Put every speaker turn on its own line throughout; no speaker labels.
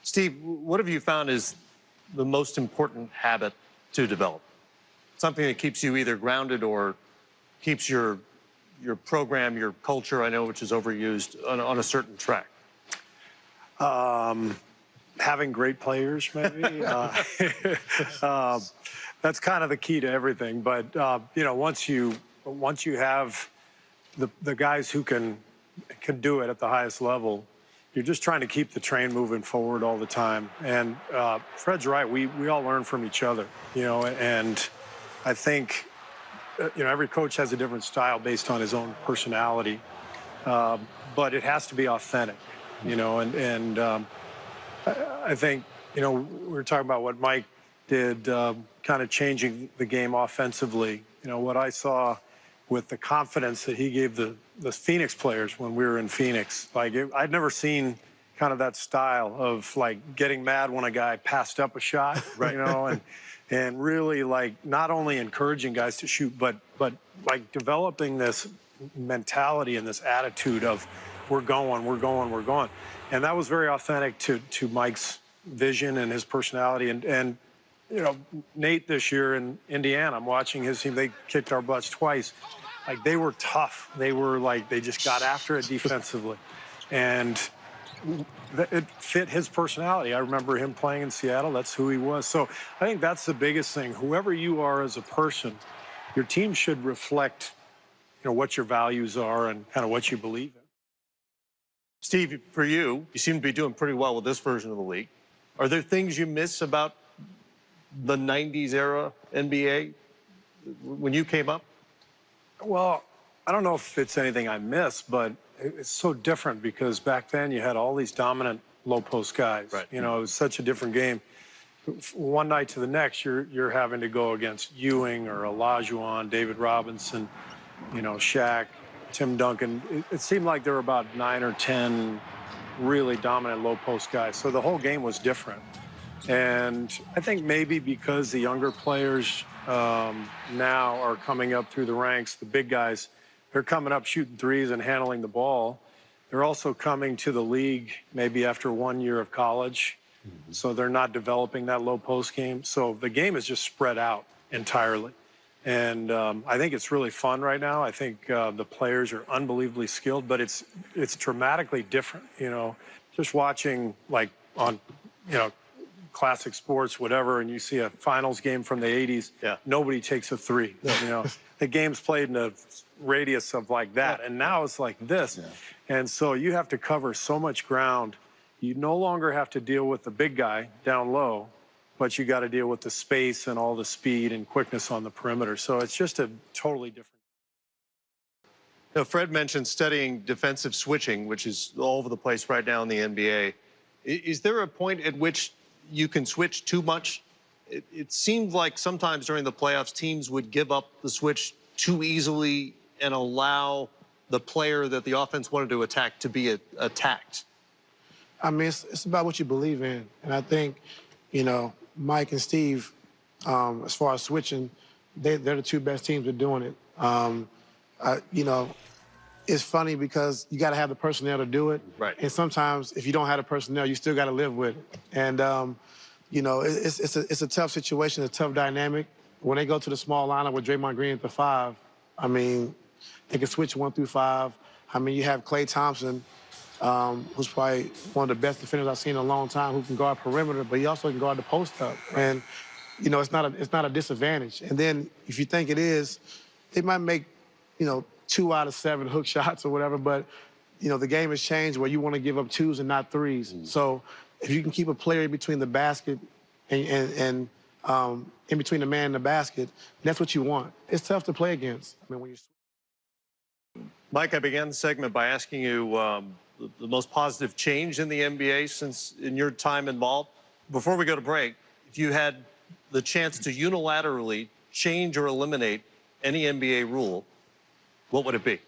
Steve, what have you found is the most important habit to develop? Something that keeps you either grounded or keeps your program, your culture, I know, which is overused, on a certain track?
Having great players, maybe. That's kind of the key to everything. But you know, once you have the guys who can do it at the highest level, you're just trying to keep the train moving forward all the time. And Fred's right. We all learn from each other, you know. And I think you know, every coach has a different style based on his own personality, but it has to be authentic, you know. And I think, you know, we were talking about what Mike did, kind of changing the game offensively. You know, what I saw with the confidence that he gave the Phoenix players when we were in Phoenix. Like, I'd never seen kind of that style of, like, getting mad when a guy passed up a shot, right. You know, and really, like, not only encouraging guys to shoot, but like, developing this mentality and this attitude of we're going. And that was very authentic to Mike's vision and his personality. And you know, Nate this year in Indiana, I'm watching his team. They kicked our butts twice. Like, they were tough. They were like, they just got after it defensively. And it fit his personality. I remember him playing in Seattle. That's who he was. So I think that's the biggest thing. Whoever you are as a person, your team should reflect, you know, what your values are and kind of what you believe in.
Steve, for you, you seem to be doing pretty well with this version of the league. Are there things you miss about the 90s era NBA when you came up?
Well, I don't know if it's anything I miss, but it's so different because back then you had all these dominant low post guys. Right. You know, it was such a different game. One night to the next, you're having to go against Ewing or Olajuwon, David Robinson, you know, Shaq, Tim Duncan. It seemed like there were about 9 or 10 really dominant low post guys. So the whole game was different. And I think maybe because the younger players now are coming up through the ranks, the big guys, they're coming up shooting threes and handling the ball. They're also coming to the league maybe after 1 year of college. Mm-hmm. So they're not developing that low post game. So the game is just spread out entirely. And I think it's really fun right now. I think the players are unbelievably skilled, but it's dramatically different, you know. Just watching, like, on, you know, classic sports, whatever, and you see a finals game from the 80s, yeah. Nobody takes a three. You know, the game's played in a radius of like that, and now it's like this. Yeah. And so you have to cover so much ground. You no longer have to deal with the big guy down low, but you got to deal with the space and all the speed and quickness on the perimeter. So it's just a totally different.
Now, Fred mentioned studying defensive switching, which is all over the place right now in the NBA. Is there a point at which you can switch too much? It seemed like sometimes during the playoffs, teams would give up the switch too easily and allow the player that the offense wanted to attack to be attacked.
I mean, it's about what you believe in. And I think, you know, Mike and Steve, as far as switching, they're the two best teams at doing it. You know, it's funny because you got to have the personnel to do it. Right. And sometimes if you don't have the personnel, you still got to live with it. And, you know, it's a tough situation, a tough dynamic. When they go to the small lineup with Draymond Green at the 5, I mean, they can switch 1 through 5. I mean, you have Klay Thompson, who's probably one of the best defenders I've seen in a long time, who can guard perimeter, but he also can guard the post up. And, you know, it's not a disadvantage. And then if you think it is, they might make, you know, 2 out of 7 hook shots or whatever, but, you know, the game has changed where you want to give up 2s and not 3s. Mm. So if you can keep a player in between the basket and in between the man and the basket, that's what you want. It's tough to play against. I mean, when you...
Mike, I began the segment by asking you the most positive change in the NBA since in your time involved. Before we go to break, if you had the chance to unilaterally change or eliminate any NBA rule, what would it be?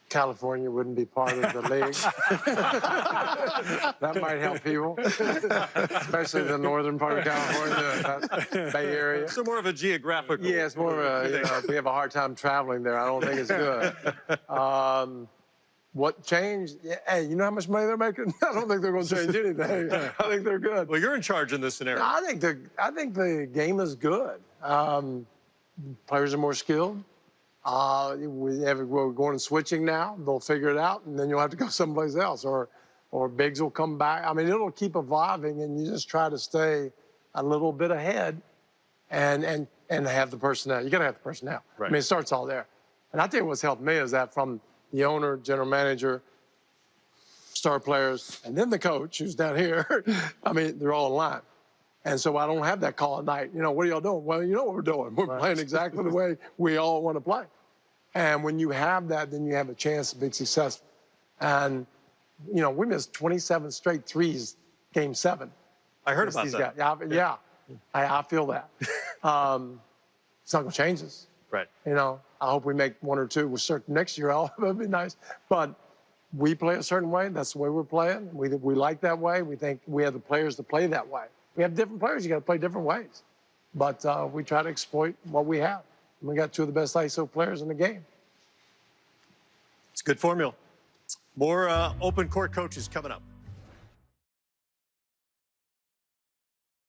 California wouldn't be part of the league. That might help people, especially the northern part of California, that Bay Area.
So more of a geographical.
Yeah, it's more of a, you know, if we have a hard time traveling there, I don't think it's good. what changed? Yeah, hey, you know how much money they're making? I don't think they're going to change anything. I think they're good.
Well, you're in charge in this scenario.
I think the game is good. Players are more skilled. We're going and switching now. They'll figure it out, and then you'll have to go someplace else, or bigs will come back. I mean, it'll keep evolving, and you just try to stay a little bit ahead, and have the personnel. You got to have the personnel.
Right.
I mean, it starts all there. And I think what's helped me is that from the owner, general manager, star players, and then the coach who's down here. I mean, they're all in line. And so I don't have that call at night. You know, what are y'all doing? Well, you know what we're doing. We're playing exactly the way we all want to play. And when you have that, then you have a chance to be successful. And, you know, we missed 27 straight threes, game 7.
I heard about that.
Yeah, I feel that. It's not going to change us.
Right.
You know, I hope we make 1 or 2 with certain next year. That would be nice. But we play a certain way. That's the way we're playing. We like that way. We think we have the players to play that way. We have different players. You got to play different ways. But we try to exploit what we have. We got 2 of the best ISO players in the game.
It's a good formula. More open court coaches coming up.